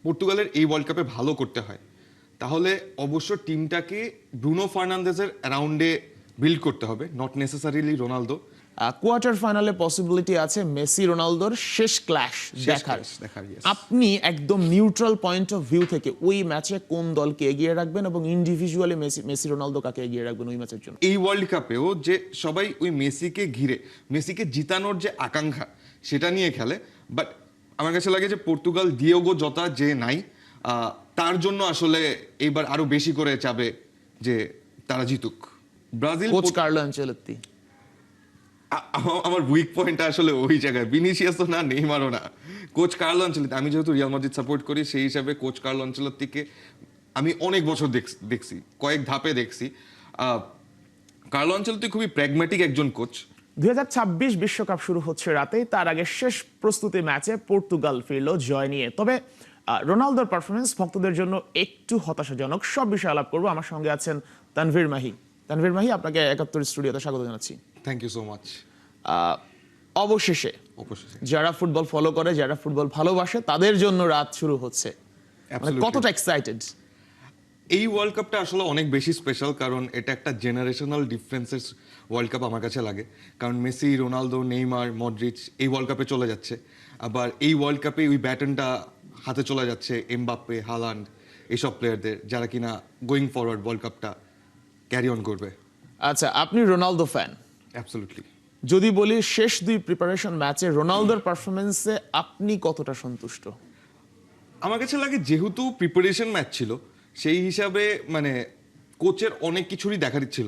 পর্তুগালের এই ওয়ার্ল্ড কাপে ভালো করতে হয়, তাহলে অবশ্য টিমটাকে ব্রুনো ফার্নান্দেজের অ্যারাউন্ডে বিল্ড করতে হবে, নট নেসেসারিলি রোনালদো। কোয়ার্টার ফাইনালে পসিবিলিটি আছে মেসি রোনালদোর শেষ ক্ল্যাশ দেখার। আপনি একদম নিউট্রাল পয়েন্ট অফ ভিউ থেকে ওই ম্যাচে কোন দলকে এগিয়ে রাখবেন এবং ইন্ডিভিজুয়ালি মেসি রোনালদো কাকে এগিয়ে রাখবেন ওই ম্যাচের জন্য? এই ওয়ার্ল্ড কাপেও যে সবাই ওই মেসিকে ঘিরে মেসিকে জিতানোর যে আকাঙ্ক্ষা সেটা নিয়ে খেলে, বাট আমার কাছে লাগে যে পর্তুগাল ডিয়েগো জতা যে নাই, তার জন্য আসলে এইবার আরো বেশি করে চাবে যে তারা জিতুক। Brazil coach Carlo Ancelotti. আমার উইক পয়েন্টটা আসলে ওই জায়গায়, ভিনিসিয়াসও না নেইমারও না, কোচ কার্লো আনচেলত্তি। আমি যেহেতু রিয়াল মাদ্রিদ সাপোর্ট করি সেই হিসাবে কোচ কার্লো আনচেলত্তিকে আমি অনেক বছর দেখছি, কয়েক ধাপে দেখছি। কার্লো আনচেলত্তি খুবই প্র্যাগম্যাটিক একজন কোচ। 2026 বিশ্বকাপ শুরু হচ্ছে রাতেই, তার আগে শেষ প্রস্তুতি ম্যাচে পর্তুগাল ফিরল জয় নিয়ে। তবে রোনালদোর পারফরমেন্স ভক্তদের জন্য একটু হতাশাজনক। সব বিষয়ে আলাপ করবো। আমার সঙ্গে আছেন তানভীর মাহি। তানভীর মাহি, আপনাকে 71 স্টুডিওতে স্বাগত জানাচ্ছি। Thank you so much. অবশেষে যারা ফুটবল ফলো করে, যারা ফুটবল ভালোবাসে, তাদের জন্য রাত শুরু হচ্ছে। কতটা এক্সাইটেড? এই ওয়ার্ল্ড কাপটা আসলে অনেক বেশি স্পেশাল, কারণ এটা একটা জেনারেশনাল ডিফারেন্সের ওয়ার্ল্ড কাপ আমার কাছে লাগে। কারণ মেসি, রোনালদো, নেইমার, মডরিচ এই ওয়ার্ল্ড কাপে চলে যাচ্ছে, আবার এই ওয়ার্ল্ড কাপে ওই ব্যাটনটা হাতে চলে যাচ্ছে এমবাপ্পে, হালান্ড এইসব প্লেয়ারদের, যারা কিনা গোয়িং ফরওয়ার্ড ওয়ার্ল্ড কাপটা ক্যারি অন করবে। আচ্ছা, আপনি রোনালদো ফ্যান? অ্যাবসলিউটলি। যদি বলি শেষ দুই প্রিপারেশন ম্যাচে রোনালদোর পারফরমেন্সে আপনি কতটা সন্তুষ্ট? আমার কাছে লাগে যেহেতু প্রিপারেশন ম্যাচ ছিল, সেই হিসাবে মানে কোচের অনেক কিছুরই দেখার ছিল,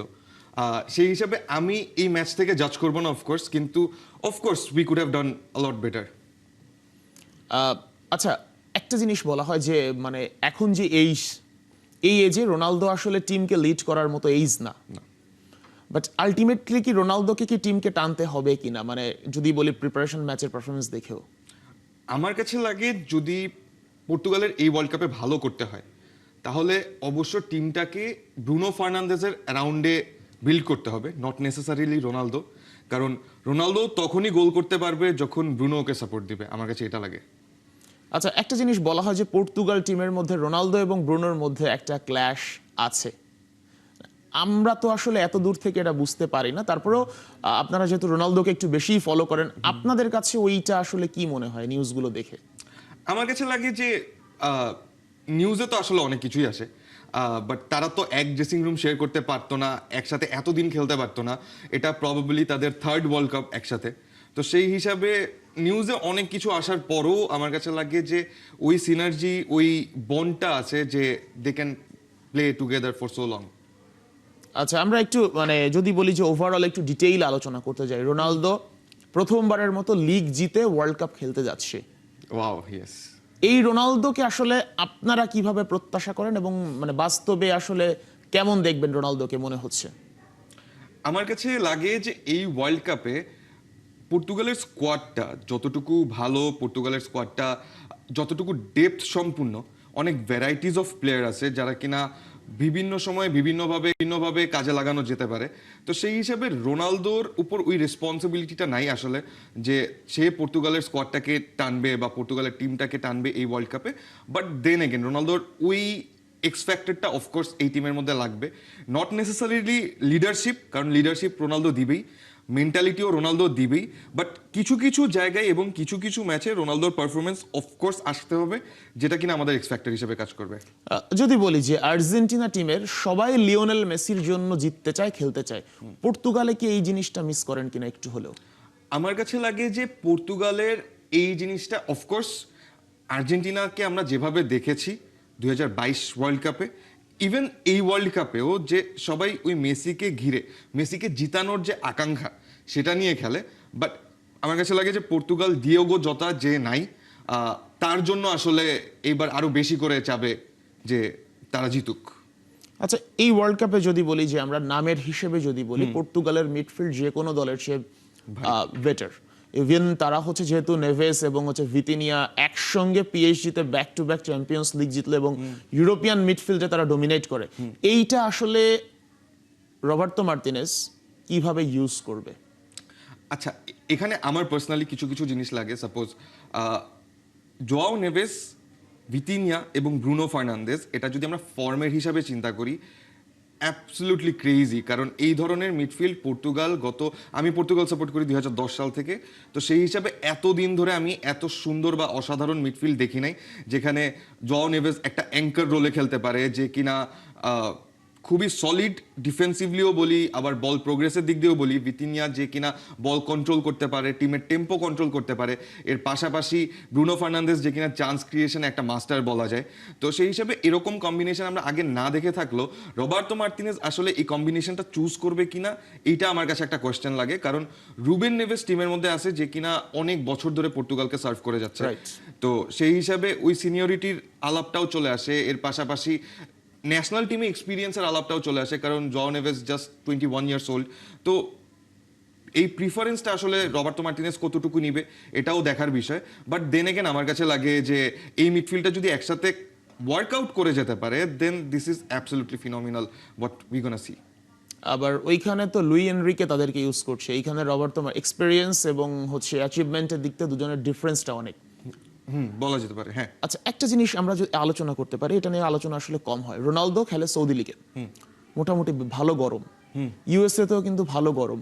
সেই হিসাবে আমি এই ম্যাচ থেকে জাজ করবো না অফকোর্স, কিন্তু of course we could have done a lot better. আচ্ছা, একটা জিনিস বলা হয় যে মানে এখন যে এই এজে রোনালদো আসলে টিমকে লিড করার মতো এইজ না, বাট আলটিমেটলি কি রোনালদোকে কি টিমকে টানতে হবে কিনা, মানে যদি বলি প্রিপারেশন ম্যাচের পারফরমেন্স দেখেও? আমার কাছে লাগে যদি পর্তুগালের এই ওয়ার্ল্ড কাপে ভালো করতে হয়, তাহলে অবশ্য টিমটাকে ব্রুনো ফার্নান্দেজের অ্যারাউন্ডে বিল্ড করতে হবে, নট নেসেসারিলি রোনালদো। কারণ রোনালদো তখনই গোল করতে পারবে যখন ব্রুনো ওকে সাপোর্ট দিবে, আমার কাছে এটা লাগে। আচ্ছা, একটা জিনিস বলা হয় যে পর্তুগাল টিমের মধ্যে রোনালদো এবং ব্রুনোর মধ্যে একটা ক্ল্যাশ আছে। আমরা তো আসলে এত দূর থেকে এটা বুঝতে পারি না, তারপরেও আপনারা যেহেতু রোনালদোকে একটু বেশি ফলো করেন, আপনাদের কাছে ওইটা আসলে কি মনে হয় নিউজগুলো দেখে? আমার কাছে লাগে যে নিউজে তো আসলে অনেক কিছুই আসে, বাট তারা তো এক ড্রেসিং রুম শেয়ার করতে পারতো না, একসাথে এতদিন খেলতে পারতো না। এটা প্রবাবলি তাদের থার্ড ওয়ার্ল্ড কাপ একসাথে। তো সেই হিসাবে নিউজে অনেক কিছু আসার পরও আমার কাছে লাগে যে ওই সিনার্জি, ওই বন্ডটা আছে যে they can play together for so long. আচ্ছা, আমরা একটু মানে যদি বলি যে ওভারঅল একটু ডিটেইল আলোচনা করতে যাই। রোনালদো প্রথমবারের মতো লিগ জিতে ওয়ার্ল্ড কাপ খেলতে যাচ্ছে। Wow, yes. এই রোনালদোকে আসলে আপনারা কিভাবে প্রত্যাশা করেন এবং মানে বাস্তবে আসলে কেমন দেখবেন রোনালদোকে মনে হচ্ছে? আমার কাছে লাগে যে এই ওয়ার্ল্ড কাপে পর্তুগালের স্কোয়াডটা যতটুকু ভালো, পর্তুগালের স্কোয়াডটা যতটুকু ডেপথ সম্পূর্ণ, অনেক ভ্যারাইটিস অফ প্লেয়ার আছে যারা কিনা বিভিন্ন সময়ে বিভিন্নভাবে কাজে লাগানো যেতে পারে। তো সেই হিসাবে রোনালদোর উপর ওই রেসপন্সিবিলিটিটা নাই আসলে যে সে পর্তুগালের স্কোয়াডটাকে টানবে বা পর্তুগালের টিমটাকে টানবে এই ওয়ার্ল্ড কাপে। বাট দেন এগেন রোনালদোর ওই এক্স ফ্যাক্টরটা অফকোর্স এই টিমের মধ্যে লাগবে, নট নেসেসারিলি লিডারশিপ, কারণ লিডারশিপ রোনালদো দিবেই, মেন্টালিটিও রোনালদো দিবেই, বাট কিছু কিছু জায়গায় এবং কিছু কিছু ম্যাচে রোনালদোর পারফরমেন্স অফকোর্স আসতে হবে, যেটা কিনা আমাদের এক্স ফ্যাক্টর হিসেবে কাজ করবে। যদি বলি যে আর্জেন্টিনা টিমের সবাই লিওনেল মেসির জন্য জিততে চায়, খেলতে চায়, পর্তুগালে কি এই জিনিসটা মিস করেন কিনা একটু হলেও? আমার কাছে লাগে যে পর্তুগালের এই জিনিসটা অফকোর্স আর্জেন্টিনাকে আমরা যেভাবে দেখেছি 2022 ওয়ার্ল্ড কাপে, ইভেন এই ওয়ার্ল্ড কাপেও যে সবাই ওই মেসিকে ঘিরে মেসিকে জিতানোর যে আকাঙ্ক্ষা সেটা নিয়ে খেলে, বাট আমার কাছে লাগে যে পর্তুগাল ডিয়েগো জতা যে নাই, তার জন্য আসলে এইবার আরো বেশি করে চাবে যে তারা জিতুক। আচ্ছা, এই ওয়ার্ল্ড কাপে যদি বলি যে আমরা নামের হিসেবে যদি বলি, পর্তুগালের মিডফিল্ড যে কোনো দলের চেয়ে বেটার। ইভেন তারা হচ্ছে যেহেতু নেভেস এবং হচ্ছে ভিতিনিয়া একসঙ্গে পিএসজিতে back to back Champions League জিতলো এবং ইউরোপিয়ান মিডফিল্ডে তারা ডমিনেট করে, এইটা আসলে রবার্তো মার্টিনেজ কিভাবে ইউজ করবে? আচ্ছা, এখানে আমার পার্সোনালি কিছু কিছু জিনিস লাগে। সাপোজ জোয়াও নেভেস ভিতিনিয়া এবং ব্রুনো ফার্নান্দেজ, এটা যদি আমরা ফর্মের হিসাবে চিন্তা করি, অ্যাবসলিউটলি ক্রেজি। কারণ এই ধরনের মিডফিল্ড আমি পর্তুগাল সাপোর্ট করি 2010 সাল থেকে, তো সেই হিসাবে এতদিন ধরে আমি এত সুন্দর বা অসাধারণ মিডফিল্ড দেখি নাই, যেখানে জোয়াও নেভেস একটা অ্যাঙ্কার রোলে খেলতে পারে, যে কিনা খুবই সলিড ডিফেন্সিভলিও বলি, আবার বল প্রোগ্রেসের দিক দিয়েও বলি। ভিতিনিয়া যে কিনা বল কন্ট্রোল করতে পারে, টিমের টেম্পো কন্ট্রোল করতে পারে। এর পাশাপাশি ব্রুনো ফার্নান্দেজ যে কিনা চান্স ক্রিয়েশনে একটা মাস্টার বলা যায়। তো সেই হিসাবে এরকম কম্বিনেশন আমরা আগে না দেখে থাকলেও রবার্তো মার্তিনেজ আসলে এই কম্বিনেশনটা চুজ করবে কিনা, এইটা আমার কাছে একটা কোয়েশ্চেন লাগে। কারণ রুবেন নেভেস টিমের মধ্যে আছে যে কিনা অনেক বছর ধরে পর্তুগালকে সার্ভ করে যাচ্ছে। তো সেই হিসাবে ওই সিনিয়রিটির আলাপটাও চলে আসে। এর পাশাপাশি ন্যাশনাল টিমে এক্সপিরিয়েন্সের আলাপটাও চলে আসে, কারণ Joao Neves just 21 years old. তো এই প্রিফারেন্সটা আসলে রবার্তো মার্টিনেজ কতটুকু নিবে এটাও দেখার বিষয়। বাট দেন এগেন আমার কাছে লাগে যে এই মিডফিল্ডটা যদি একসাথে ওয়ার্কআউট করে যেতে পারে, then this is absolutely phenomenal what we gonna see. আবার ওইখানে তো লুই এনরিকে তাদেরকে ইউজ করছে, এইখানে রবার্তো এক্সপেরিয়েন্স এবং হচ্ছে অ্যাচিভমেন্টের দিক থেকে দুজনের ডিফারেন্সটা অনেক। বলা যেতে পারে, হ্যাঁ। আচ্ছা, একটা জিনিস আমরা যদি আলোচনা করতে পারি, এটা নিয়ে আলোচনা আসলে কম হয়। রোনালদো খেলে সৌদি লিগে, মোটামুটি ভালো গরম, ইউএসএ তেও কিন্তু ভালো গরম।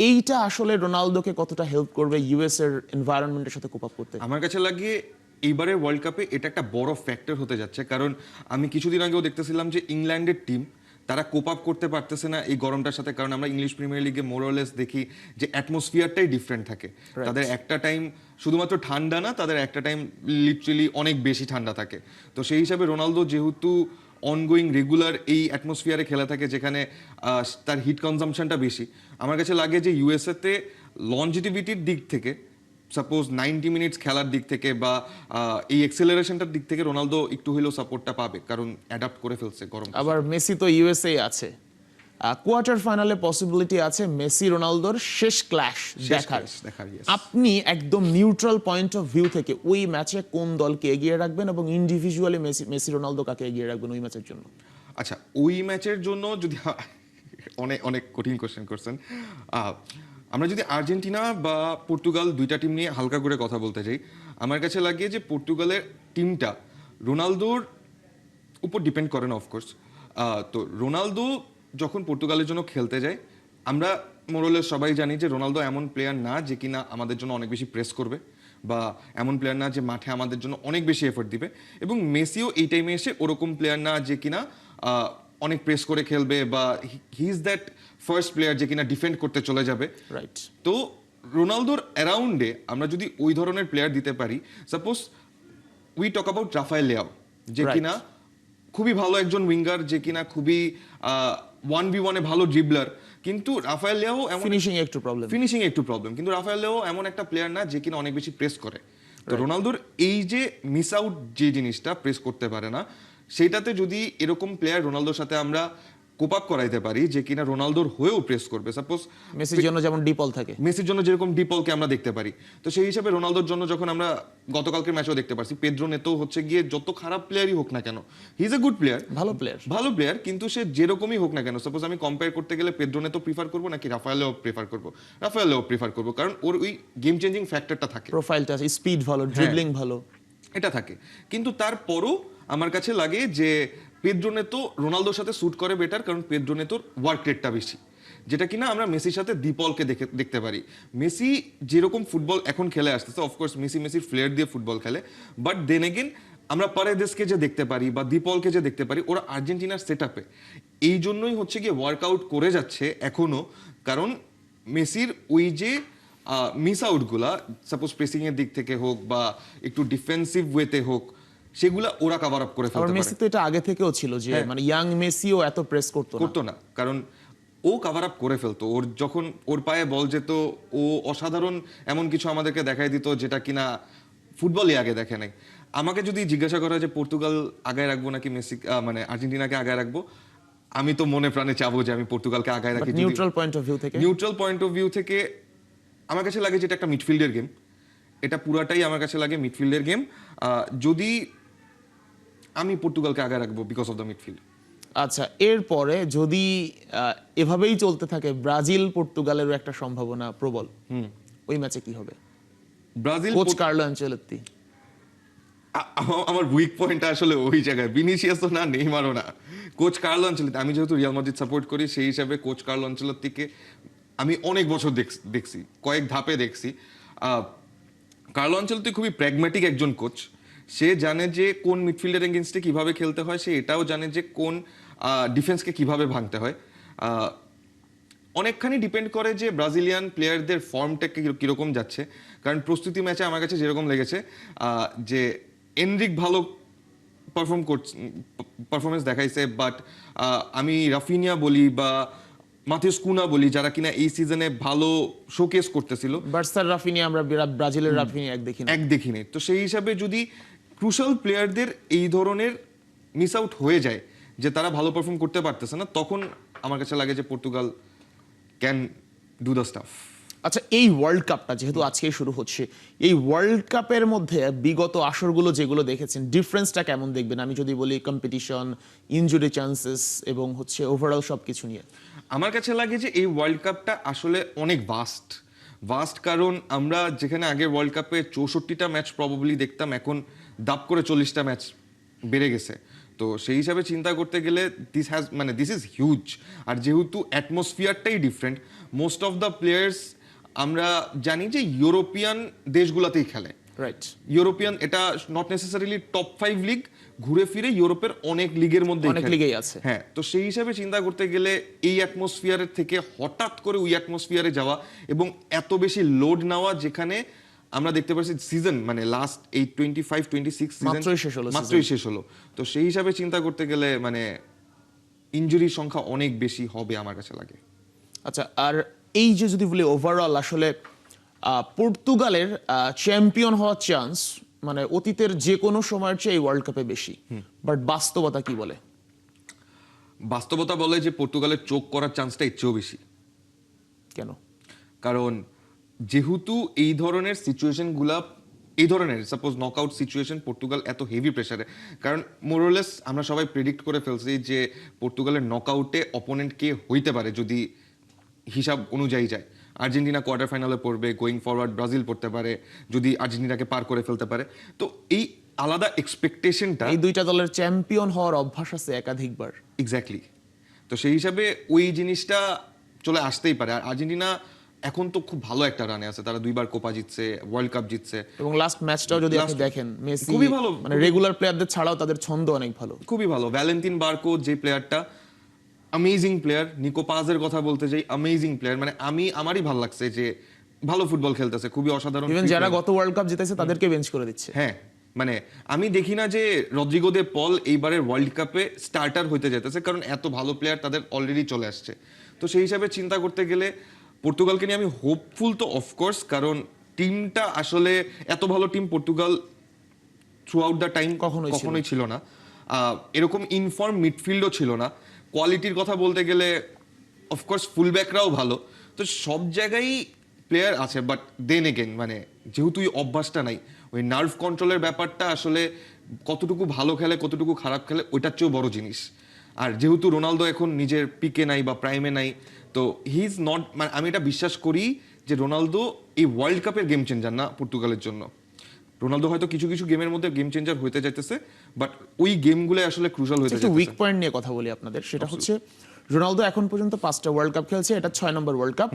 এইটা আসলে রোনালদোকে কতটা হেল্প করবে ইউএস এর এনভায়রনমেন্টের সাথে কোপ আপ করতে? আমার কাছে লাগে এইবারের ওয়ার্ল্ড কাপে এটা একটা বড় ফ্যাক্টর হতে যাচ্ছে। কারণ আমি কিছুদিন আগেও দেখতেছিলাম যে ইংল্যান্ডের টিম তারা কোপ আপ করতে পারতেছে না এই গরমটার সাথে। কারণ আমরা ইংলিশ প্রিমিয়ার লিগে মোরলেস দেখি যে অ্যাটমসফিয়ারটাই ডিফারেন্ট থাকে। তাদের একটা টাইম শুধুমাত্র ঠান্ডা না, তাদের একটা টাইম লিটারেলি অনেক বেশি ঠান্ডা থাকে। তো সেই হিসাবে রোনালদো যেহেতু অনগোয়িং রেগুলার এই অ্যাটমসফিয়ারে খেলা থাকে, যেখানে তার হিট কনজামশনটা বেশি, আমার কাছে লাগে যে ইউএসএতে লঞ্জিটিভিটির দিক থেকে, সাপোজ 90 মিনিটস খেলার দিক থেকে বা এই এক্সেলারেশনটার দিক থেকে রোনালদো একটু হলেও সাপোর্টটা পাবে, কারণ অ্যাডাপ্ট করে ফেলছে গরম। আবার মেসি তো ইউএসএ আছে, কোয়ার্টার ফাইনালে পসিবিলিটি আছে মেসি রোনালদোর শেষ ক্ল্যাশ দেখার। yes. আপনি একদম নিউট্রাল পয়েন্ট অফ ভিউ থেকে ওই ম্যাচে কোন দলকে এগিয়ে রাখবেন এবং ইন্ডিভিজুয়ালি মেসি রোনালদো কাকে এগিয়ে রাখবেন ওই ম্যাচের জন্য? আচ্ছা, ওই ম্যাচের জন্য যদি অনেক অনেক কঠিন কোশ্চেন করছেন। আমরা যদি আর্জেন্টিনা বা পর্তুগাল দুইটা টিম নিয়ে হালকা করে কথা বলতে চাই, আমার কাছে লাগে যে পর্তুগালের টিমটা রোনালদোর উপর ডিপেন্ড করে না, অফকোর্স। তো রোনালদো যখন পর্তুগালের জন্য খেলতে যায়, আমরা মোরলে সবাই জানি যে রোনালদো এমন প্লেয়ার না যে কিনা আমাদের জন্য অনেক বেশি প্রেস করবে, বা এমন প্লেয়ার না যে মাঠে আমাদের জন্য অনেক বেশি এফোর্ট দিবে। এবং মেসিও এই টাইমে এসে ওরকম প্লেয়ার না যে কিনা অনেক প্রেস করে খেলবে, বা he is that first player যে কিনা ডিফেন্ড করতে চলে যাবে। রাইট। তো রোনালদোর অ্যারাউন্ডে আমরা যদি ওই ধরনের প্লেয়ার দিতে পারি, suppose we talk about Rafael Leao, যে কিনা খুবই ভালো একজন উইঙ্গার, যে কিনা খুবই 1v1 ভালো ড্রিবলার, কিন্তু রাফায়েল লিয়াও এমন ফিনিশিং একটু প্রবলেম, কিন্তু রাফায়েল লিয়াও এমন একটা প্লেয়ার না যে কিনা অনেক বেশি প্রেস করে। তো রোনালদোর এই যে মিস আউট যে জিনিসটা, প্রেস করতে পারে না, সেইটাতে যদি এরকম প্লেয়ার রোনালদোর সাথে আমরা কোপ আপ করাইতে পারি যে কিনা রোনালদোর হয়েও প্রেস করবে, সাপোজ মেসির জন্য যেমন ডিপল থাকে, মেসির জন্য যেরকম ডিপলকে আমরা দেখতে পারি, তো সেই হিসাবে রোনালদোর জন্য যখন আমরা গতকালকের ম্যাচেও দেখতে পারছি, পেদ্রো নেতো হচ্ছে গিয়ে যত খারাপ প্লেয়ারই হোক না কেন, he is a good player, ভালো প্লেয়ার, কিন্তু সে যেরকমই হোক না কেন, সাপোজ আমি কম্পেয়ার করতে গেলে পেদ্রো নেতো প্রিফার করবো নাকি রাফায়েলেও প্রিফার করবো, কারণ ওর ওই গেম চেঞ্জিং ফ্যাক্টরটা থাকে, প্রোফাইলটা, স্পিড ভালো, ড্রিবলিং ভালো, এটা থাকে। কিন্তু তারপরও আমার কাছে লাগে যে পেদ্রো নেতো রোনালদোর সাথে স্যুট করে বেটার, কারণ পেদ্রো নেতোর ওয়ার্ক রেটটা বেশি, যেটা কিনা আমরা মেসির সাথে দীপলকে দেখতে পারি। মেসি যেরকম ফুটবল এখন খেলে আসতেছে, অফকোর্স মেসির ফ্লেয়ার দিয়ে ফুটবল খেলে, বাট দেন এগেন আমরা পারেদেসকে যে দেখতে পারি বা দীপলকে যে দেখতে পারি, ওরা আর্জেন্টিনার সেট আপে এই জন্যই হচ্ছে গিয়ে ওয়ার্কআউট করে যাচ্ছে এখনো, কারণ মেসির ওই যে মিস আউটগুলা, সাপোজ প্রেসিং এর দিক থেকে হোক বা একটু ডিফেন্সিভ ওয়েতে হোক, সেগুলা ওরা কভার আপ করে ফেলতে পারে। মেসি তো এটা আগে থেকেও ছিল যে মানে ইয়াং মেসিও এত প্রেস করতো না, কারণ ও কভার আপ করে ফেলতো। ওর যখন ওর পায়ে বল যেত, ও অসাধারণ এমন কিছু আমাদেরকে দেখাই দিত যেটা কিনা ফুটবলই আগে দেখে নাই। আমাকে যদি জিজ্ঞাসা করা যে পর্তুগাল আগায় রাখবো নাকি মেসি মানে আর্জেন্টিনাকে আগায় রাখবো, আমি তো মনে প্রাণে চাবো যে আমি পর্তুগালকে আগায় রাখি। নিউট্রাল পয়েন্ট অফ ভিউ থেকে আমার কাছে লাগে যেটা একটা মিডফিল্ডের গেম, এটা পুরাটাই আমার কাছে লাগে মিডফিল্ডের গেম। যদি আমি পর্তুগালকে আগায় রাখবো বিকজ অফ দ্য মিডফিল্ড। আচ্ছা, এরপরে যদি এভাবেই চলতে থাকে, ব্রাজিল পর্তুগালেরও একটা সম্ভাবনা প্রবল, ওই ম্যাচে কি হবে? ব্রাজিল কোচ কার্লো আনচেলত্তি আমার উইক পয়েন্টটা আসলে ওই জায়গায়, ভিনিসিয়াসও না নেইমারও না, কোচ কার্লো আনচেলত্তি। আমি যেহেতু রিয়াল মাদ্রিদ সাপোর্ট করি, সেই হিসাবে কোচ কার্লো আনচেলত্তিকে আমি অনেক বছর দেখছি, কয়েক ধাপে দেখছি। কার্লো আনচেলত্তি খুবই প্র্যাগম্যাটিক একজন কোচ। সে জানে যে কোন মিডফিল্ডের এগেনস্টে কিভাবে খেলতে হয়, সে এটাও জানে যে কোন ডিফেন্সকে কিভাবে ভাঙতে হয়। অনেকখানি ডিপেন্ড করে যে ব্রাজিলিয়ান প্লেয়ারদের ফর্মটা কীরকম যাচ্ছে। কারণ প্রস্তুতি ম্যাচে আমার কাছে যেরকম লেগেছে যে এনরিক ভালো পারফরমেন্স দেখাইছে, বাট আমি রাফিনিয়া বলি বা মাথিউস কুনা বলি, যারা কিনা এই সিজনে ভালো শোকেস করতেছিল, বার্সার রাফিনিয়া আমরা ব্রাজিলের রাফিনিয়া এক দেখিনি। তো সেই হিসাবে যদি ক্রুশাল প্লেয়ারদের এই ধরনের মিস আউট হয়ে যায়, যে তারা ভালো পারফর্ম করতে পারতেছে না, তখন আমার কাছে লাগে যে Portugal can do the staff. আচ্ছা, এই ওয়ার্ল্ড কাপটা যেহেতু আজকেই শুরু হচ্ছে, এই ওয়ার্ল্ড কাপের মধ্যে বিগত আসরগুলো যেগুলো দেখেছেন, ডিফারেন্সটা কেমন দেখবেন? আমি যদি বলি কম্পিটিশন, ইনজুরি চান্সেস এবং হচ্ছে ওভারঅল সব কিছু নিয়ে। আমার কাছে লাগে যে এই ওয়ার্ল্ড কাপটা আসলে অনেক ভাস্ট। কারণ আমরা যেখানে আগে ওয়ার্ল্ড কাপে 64টা ম্যাচ প্রবাবলি দেখতাম, এখন দাপ করে 40টা ম্যাচ বেড়ে গেছে। তো সেই হিসাবে চিন্তা করতে গেলে দিস ইজ হিউজ। আর যেহেতু অ্যাটমসফিয়ারটাই different, most of the players আমরা জানি যে ইউরোপিয়ান দেশগুলোতেই খেলে। রাইট, ইউরোপিয়ান, এটা নট নেসেসারিলি টপ 5 লিগ, ঘুরে ফিরে ইউরোপের অনেক লিগের মধ্যে অনেক লিগেই আছে। হ্যাঁ, তো সেই হিসাবে চিন্তা করতে গেলে এই অ্যাটমসফিয়ারের থেকে হঠাৎ করে ওই অ্যাটমসফিয়ারে যাওয়া এবং এত বেশি লোড নেওয়া, যেখানে আমরা দেখতে পাচ্ছি সিজন মানে লাস্ট এই 25-26 সিজন মাত্রই শেষ হলো। তো সেই হিসাবে চিন্তা করতে গেলে মানে ইনজুরির সংখ্যা অনেক বেশি হবে আমার কাছে লাগে। আচ্ছা, আর এই যে যদি বলি ওভারঅল আসলে পর্তুগালের চ্যাম্পিয়ন হওয়ার চান্স মানে অতীতের যে কোনো সময়ের চেয়ে এই ওয়ার্ল্ড কাপে বেশি, বাট বাস্তবতা কি বলে? বাস্তবতা বলে যে পর্তুগালের চোখ করার চান্সটা ইচ্ছেও বেশি। কেন? কারণ যেহেতু এই ধরনের সিচুয়েশনগুলা, এই ধরনের সাপোজ নকআউট সিচুয়েশন, পর্তুগাল এত হেভি প্রেসারে, কারণ মোরলেস আমরা সবাই প্রেডিক্ট করে ফেলছি যে পর্তুগালের নকআউটে অপোনেন্ট কে হইতে পারে যদি হিসাব অনুযায়ী যায়। আর্জেন্টিনা কোয়ার্টার ফাইনালে পড়বে, গোয়িং ফরওয়ার্ড ব্রাজিল পড়তে পারে যদি আর্জেন্টিনাকে পার করে ফেলতে পারে। তো এই আলাদা এক্সপেকটেশনটা, এই দুইটা দলের চ্যাম্পিয়ন হওয়ার অভ্যাস আছে একাধিকবার। এক্স্যাক্টলি। তো সেই হিসাবে ওই জিনিসটা চলে আসতেই পারে। আর আর্জেন্টিনা এখন তো খুব ভালো একটা রানে আছে, তারা 2বার কোপা জিতছে, ওয়ার্ল্ড কাপ জিতছে, এবং লাস্ট ম্যাচটাও যদি আপনি দেখেন, মেসি খুবই ভালো, মানে রেগুলার প্লেয়ারদের ছাড়াও তাদের ছন্দ অনেক ভালো, খুবই ভালো। ভ্যালেন্টিন বার্কো যে প্লেয়ারটা, অ্যামেজিং প্লেয়ার। নিকো পাজের কথা বলতে যাই, অ্যামেজিং প্লেয়ার। মানে আমারই ভালো লাগছে যে ভালো ফুটবল খেলতেছে, খুবই অসাধারণ। ইভেন যারা গত ওয়ার্ল্ড কাপ জিতেছে তাদেরকে বেঞ্চ করে দিচ্ছে। হ্যাঁ, মানে আমি দেখি না যে রদ্রিগো দে পল এইবারের ওয়ার্ল্ড কাপে স্টার্টার হইতে যেতেছে, কারণ এত ভালো প্লেয়ার তাদের অলরেডি চলে আসছে। তো সেই হিসাবে চিন্তা করতে গেলে পর্তুগালকে নিয়ে আমি হোপফুল তো অফকোর্স, কারণ টিমটা আসলে এত ভালো team Portugal through out the time কখনোই ছিল না। এরকম ইনফর্ম মিডফিল্ডও ছিল না। কোয়ালিটির কথা বলতে গেলে অফকোর্স ফুলব্যাকরাও ভালো। তো সব জায়গায় প্লেয়ার আছে, বাট দেন এগেন মানে যেহেতু ওই অভ্যাসটা নাই, ওই নার্ভ কন্ট্রোলের ব্যাপারটা আসলে কতটুকু ভালো খেলে কতটুকু খারাপ খেলে ওইটার চেয়েও বড় জিনিস। আর যেহেতু রোনালদো এখন নিজের পিকে নাই বা প্রাইমে নাই, তো হি ইজ নট, মানে আমি এটা বিশ্বাস করি যে রোনালদো এই ওয়ার্ল্ড কাপের গেম চেঞ্জার না পর্তুগালের জন্য। রোনালদো হয়তো কিছু কিছু গেমের মধ্যে গেম চেঞ্জার হইতে যাইতেছে, বাট ওই গেমগুলো আসলে ক্রুশাল হইতে যাচ্ছে। উইক পয়েন্ট নিয়ে কথা বলি আপনাদের, সেটা হচ্ছে রোনালদো এখন পর্যন্ত 5টা ওয়ার্ল্ড কাপ খেলছে, এটা 6 নম্বর ওয়ার্ল্ড কাপ,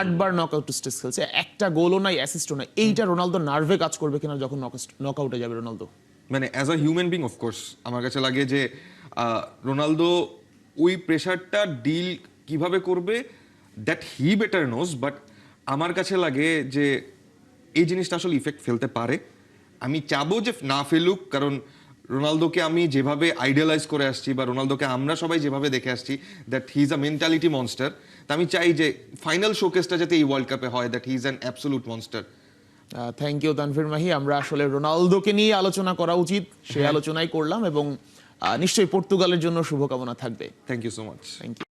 8বার নকআউট স্টেজ খেলছে, একটা গোলও নাই, অ্যাসিস্টও নাই। এইটা রোনালদো নার্ভে কাজ করবে কিনা যখন নকআউটে যাবে রোনালদো? মানে as a human being of course আমার কাছে লাগে যে রোনালদো ওই প্রেশারটা ডিল কিভাবে করবে that he better knows, but আমার কাছে লাগে যে এই জিনিসটা আসলে ইফেক্ট ফেলতে পারে। আমি চাবো যে না ফেলুক, কারণ রোনালদোকে আমি যেভাবে আইডিয়ালাইজ করে আসছি বা রোনালদোকে আমরা সবাই যেভাবে দেখে আসছি that he is a mentality monster, তা আমি চাই যে ফাইনাল শোকেসটা যাতে এই ওয়ার্ল্ড কাপে হয় that he is an absolute monster. Thank you Tanvir Mahi. আমরা আসলে রোনালদোকে নিয়ে আলোচনা করা উচিত, সেই আলোচনাই করলাম, এবং নিশ্চয়ই পর্তুগালের জন্য শুভকামনা থাকবে। Thank you so much. Thank you.